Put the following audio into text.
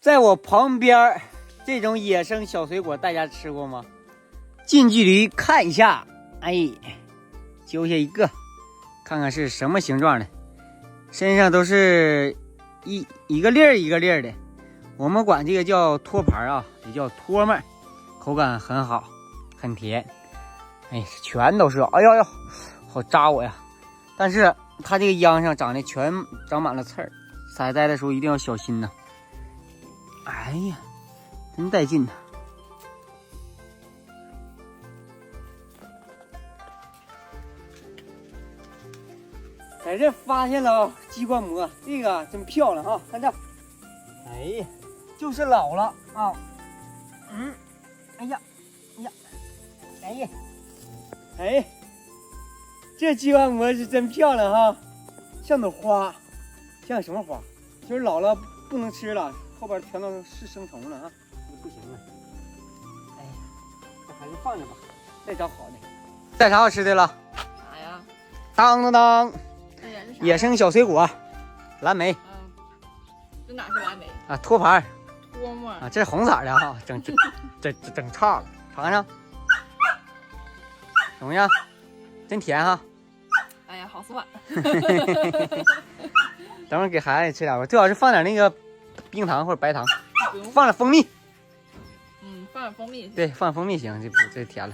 在我旁边这种野生小水果，大家吃过吗？近距离看一下，哎，揪下一个，看看是什么形状的，身上都是一个粒儿一个粒儿的，我们管这个叫托盘啊，也叫托们，口感很好，很甜。哎，全都是，哎呦呦，好扎我呀！但是它这个秧上长的全长满了刺儿，采摘的时候一定要小心呐。哎呀，真带劲呐！在这发现了鸡冠蘑，这个真漂亮啊！看这，哎呀，就是老了啊。哎呀，哎呀，哎呀，哎，这鸡冠蘑是真漂亮哈，像朵花，像什么花？就是老了不能吃了，后边全都是生虫了啊，不行了。哎呀，这还是放着吧，再找好的。带啥好吃的了？啥呀？当当当！哎呀，这啥？野生小水果，蓝莓。这哪是蓝莓啊？托盘。多么啊，这是红色的哈，整差了，尝尝，怎么样？真甜哈！哎呀，好酸。等会儿给孩子吃点吧，最好是放点那个冰糖或者白糖，放点蜂蜜。放点蜂蜜。对，放蜂蜜行，这甜了。